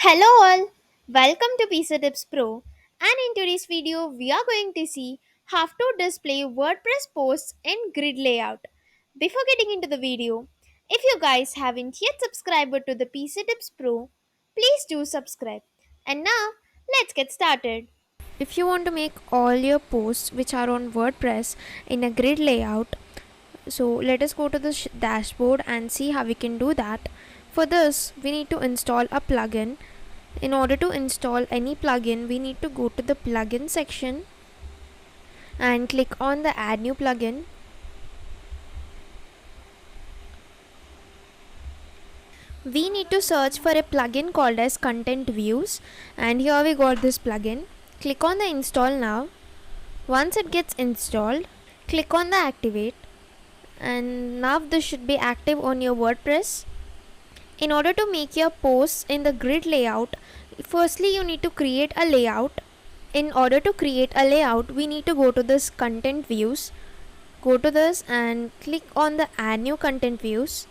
Hello all, welcome to Pizza Tips Pro, and in today's video we are going to see how to display WordPress posts in grid layout. Before getting into the video, if you guys haven't yet subscribed to the Pizza Tips Pro, please do subscribe. And now let's get started. If you want to make all your posts which are on WordPress in a grid layout, so let us go to the dashboard and see how we can do that. For this, we need to install a plugin. In order to install any plugin, we need to go to the plugin section and click on the add new plugin. We need to search for a plugin called as content views, and here we got this plugin. Click on the install now. Once it gets installed, click on the activate, and now this should be active on your WordPress. In order to make your posts in the grid layout, firstly you need to create a layout. In order to create a layout, we need to go to this content views. Go to this and click on the add new content views.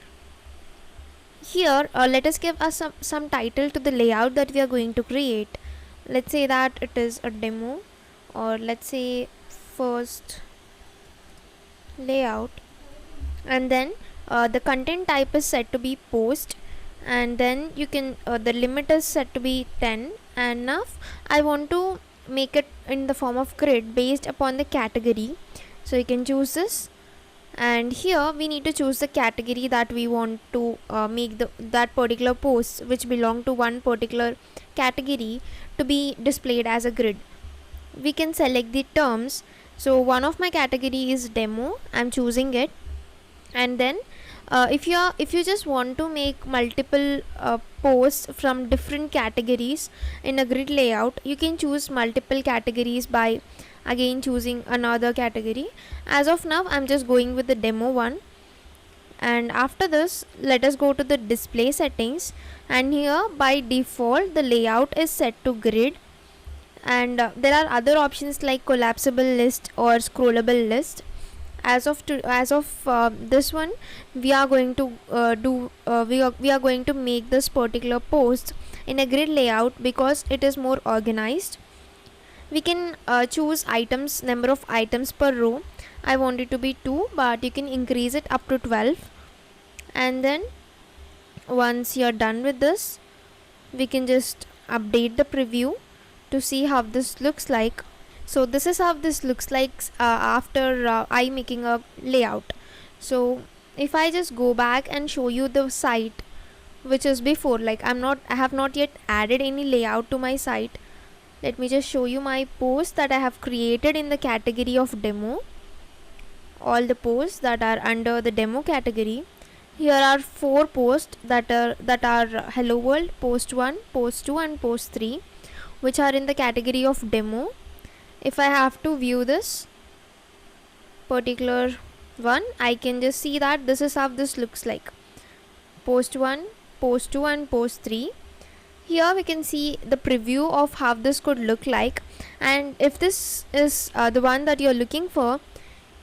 Here let us give us some title to the layout that we are going to create. Let's say that it is a demo, or let's say first layout, and then the content type is set to be post, and then you can the limit is set to be 10, and now I want to make it in the form of grid based upon the category, so you can choose this, and here we need to choose the category that we want to make that particular post which belong to one particular category to be displayed as a grid. We can select the terms. So one of my category is demo, I'm choosing it, and then if you just want to make multiple posts from different categories in a grid layout, you can choose multiple categories by again choosing another category. As of now, I'm just going with the demo one, and after this let us go to the display settings, and here by default the layout is set to grid, and there are other options like collapsible list or scrollable list. As of this one, we are going to we are going to make this particular post in a grid layout because it is more organized. We can choose items, number of items per row. I want it to be 2, but you can increase it up to 12. And then once you're done with this, we can just update the preview to see how this looks like. So this is how this looks like after I making a layout. So if I just go back and show you the site which is before, like I have not yet added any layout to my site. Let me just show you my posts that I have created in the category of demo. All the posts that are under the demo category. Here are 4 posts that are hello world, post 1, post 2 and post 3, which are in the category of demo. If I have to view this particular one, I can just see that this is how this looks like. Post 1, post 2 and post 3. Here we can see the preview of how this could look like, and if this is the one that you're looking for,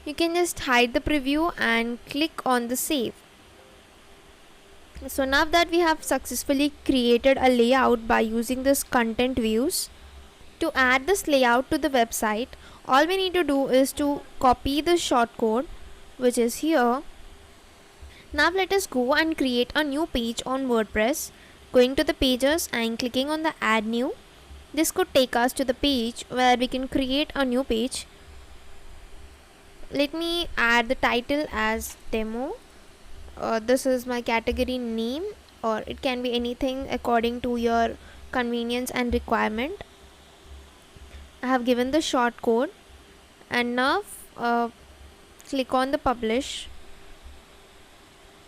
you can just hide the preview and click on the save. So now that we have successfully created a layout by using this content views, to add this layout to the website, all we need to do is to copy the shortcode which is here. Now let us go and create a new page on WordPress. Going to the pages and clicking on the add new. This could take us to the page where we can create a new page. Let me add the title as demo. This is my category name, or it can be anything according to your convenience and requirement. I have given the short code, and now click on the publish,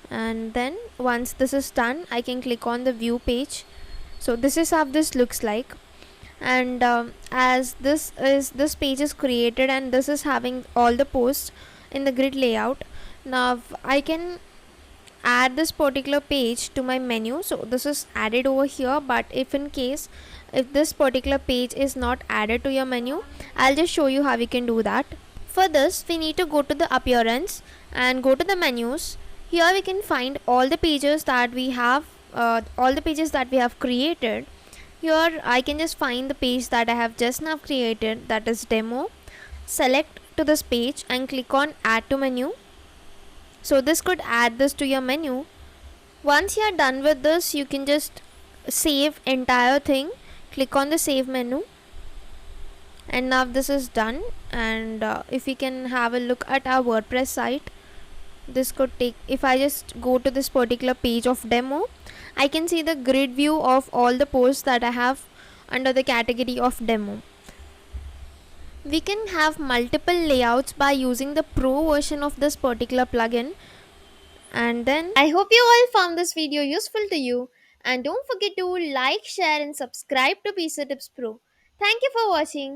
and then once this is done, I can click on the view page. So this is how this looks like, and as this page is created and this is having all the posts in the grid layout, now I can add this particular page to my menu. So this is added over here, but if this particular page is not added to your menu, I'll just show you how we can do that. For this, we need to go to the appearance and go to the menus. Here we can find all the pages that we have created, Here I can just find the page that I have just now created, that is demo, select to this page and click on add to menu. So this could add this to your menu. Once you are done with this, you can just save entire thing, click on the save menu, and now this is done. And if we can have a look at our WordPress site, this could take, if I just go to this particular page of demo, I can see the grid view of all the posts that I have under the category of demo. We can have multiple layouts by using the pro version of this particular plugin. And then I hope you all found this video useful to you, and don't forget to like, share and subscribe to PC Tips Pro. Thank you for watching.